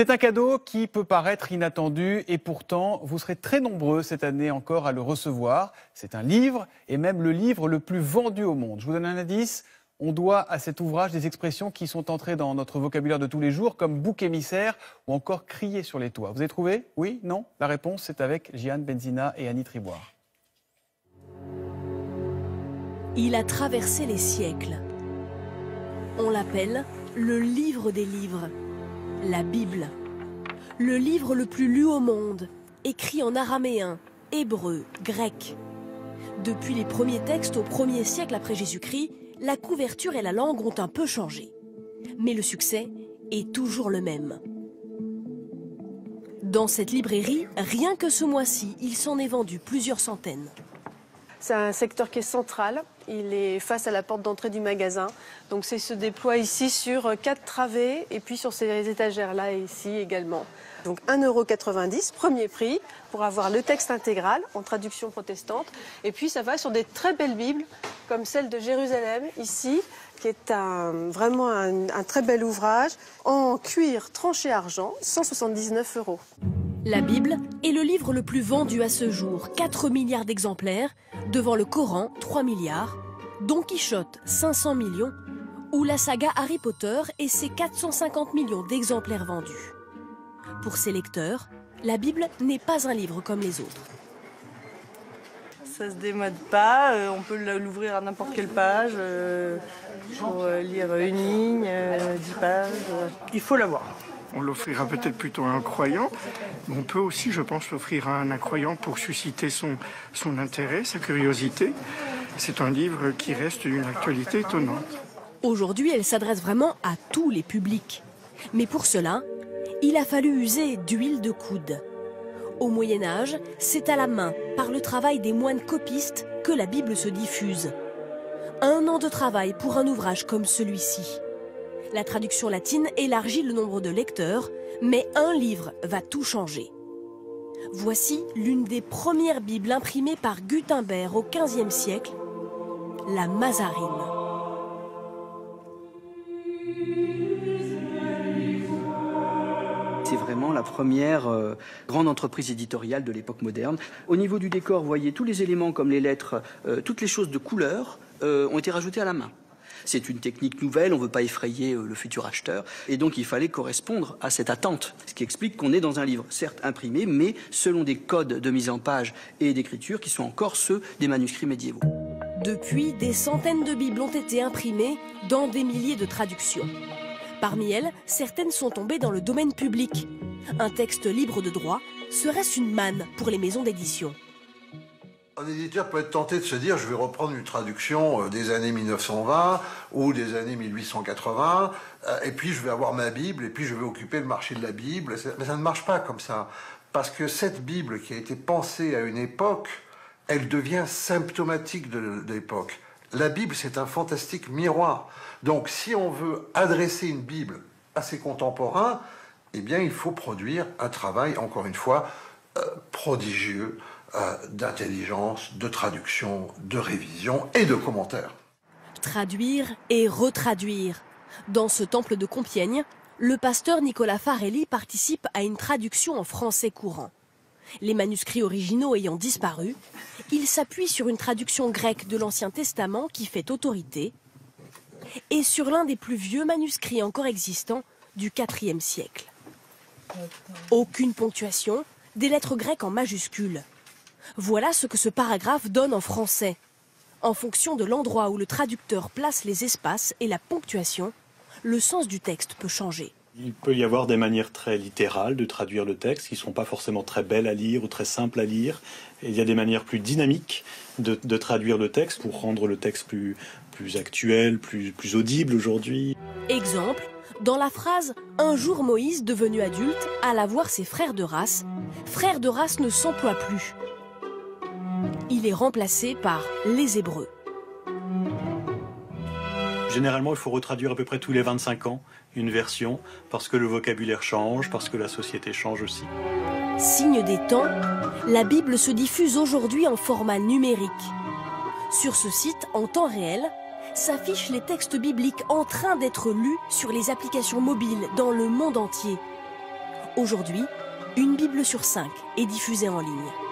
C'est un cadeau qui peut paraître inattendu et pourtant vous serez très nombreux cette année encore à le recevoir. C'est un livre et même le livre le plus vendu au monde. Je vous donne un indice. On doit à cet ouvrage des expressions qui sont entrées dans notre vocabulaire de tous les jours comme bouc émissaire ou encore crier sur les toits. Vous avez trouvé? Oui? Non? La réponse c'est avec Jeanne Benzina et Annie Triboire. Il a traversé les siècles. On l'appelle le livre des livres. La Bible, le livre le plus lu au monde, écrit en araméen, hébreu, grec. Depuis les premiers textes au 1er siècle après Jésus-Christ, la couverture et la langue ont un peu changé. Mais le succès est toujours le même. Dans cette librairie, rien que ce mois-ci, il s'en est vendu plusieurs centaines. C'est un secteur qui est central, il est face à la porte d'entrée du magasin. Donc c'est se déploie ici sur 4 travées et puis sur ces étagères-là et ici également. Donc 1,90 €, premier prix, pour avoir le texte intégral en traduction protestante. Et puis ça va sur des très belles Bibles, comme celle de Jérusalem ici, qui est vraiment un très bel ouvrage, en cuir tranché argent, 179 €. La Bible est le livre le plus vendu à ce jour, 4 milliards d'exemplaires, devant le Coran, 3 milliards, Don Quichotte, 500 millions, ou la saga Harry Potter et ses 450 millions d'exemplaires vendus. Pour ses lecteurs, la Bible n'est pas un livre comme les autres. Ça se démode pas, on peut l'ouvrir à n'importe quelle page, pour lire une ligne, 10 pages, il faut l'avoir. On l'offrira peut-être plutôt à un croyant, mais on peut aussi, je pense, l'offrir à un incroyant pour susciter son intérêt, sa curiosité. C'est un livre qui reste d'une actualité étonnante. Aujourd'hui, elle s'adresse vraiment à tous les publics. Mais pour cela, il a fallu user d'huile de coude. Au Moyen-Âge, c'est à la main, par le travail des moines copistes, que la Bible se diffuse. 1 an de travail pour un ouvrage comme celui-ci. La traduction latine élargit le nombre de lecteurs, mais un livre va tout changer. Voici l'une des premières Bibles imprimées par Gutenberg au XVe siècle, la Mazarine. C'est vraiment la première grande entreprise éditoriale de l'époque moderne. Au niveau du décor, vous voyez tous les éléments comme les lettres, toutes les choses de couleur ont été rajoutées à la main. C'est une technique nouvelle, on ne veut pas effrayer le futur acheteur. Et donc il fallait correspondre à cette attente. Ce qui explique qu'on est dans un livre, certes imprimé, mais selon des codes de mise en page et d'écriture qui sont encore ceux des manuscrits médiévaux. Depuis, des centaines de Bibles ont été imprimées dans des milliers de traductions. Parmi elles, certaines sont tombées dans le domaine public. Un texte libre de droit, serait-ce une manne pour les maisons d'édition? Un éditeur peut être tenté de se dire je vais reprendre une traduction des années 1920 ou des années 1880 et puis je vais avoir ma Bible et puis je vais occuper le marché de la Bible. Mais ça ne marche pas comme ça. Parce que cette Bible qui a été pensée à une époque, elle devient symptomatique de l'époque. La Bible, c'est un fantastique miroir. Donc si on veut adresser une Bible à ses contemporains, eh bien il faut produire un travail, encore une fois, prodigieux, d'intelligence, de traduction, de révision et de commentaires. Traduire et retraduire. Dans ce temple de Compiègne, le pasteur Nicolas Farelli participe à une traduction en français courant. Les manuscrits originaux ayant disparu, il s'appuie sur une traduction grecque de l'Ancien Testament qui fait autorité et sur l'un des plus vieux manuscrits encore existants du IVe siècle. Aucune ponctuation, des lettres grecques en majuscules. Voilà ce que ce paragraphe donne en français. En fonction de l'endroit où le traducteur place les espaces et la ponctuation, le sens du texte peut changer. Il peut y avoir des manières très littérales de traduire le texte qui ne sont pas forcément très belles à lire ou très simples à lire. Et il y a des manières plus dynamiques de traduire le texte pour rendre le texte plus actuel, plus audible aujourd'hui. Exemple, dans la phrase « Un jour Moïse, devenu adulte, alla voir ses frères de race », frères de race ne s'emploie plus. Il est remplacé par les Hébreux. Généralement, il faut retraduire à peu près tous les 25 ans une version, parce que le vocabulaire change, parce que la société change aussi. Signe des temps, la Bible se diffuse aujourd'hui en format numérique. Sur ce site, en temps réel, s'affichent les textes bibliques en train d'être lus sur les applications mobiles dans le monde entier. Aujourd'hui, une Bible sur 5 est diffusée en ligne.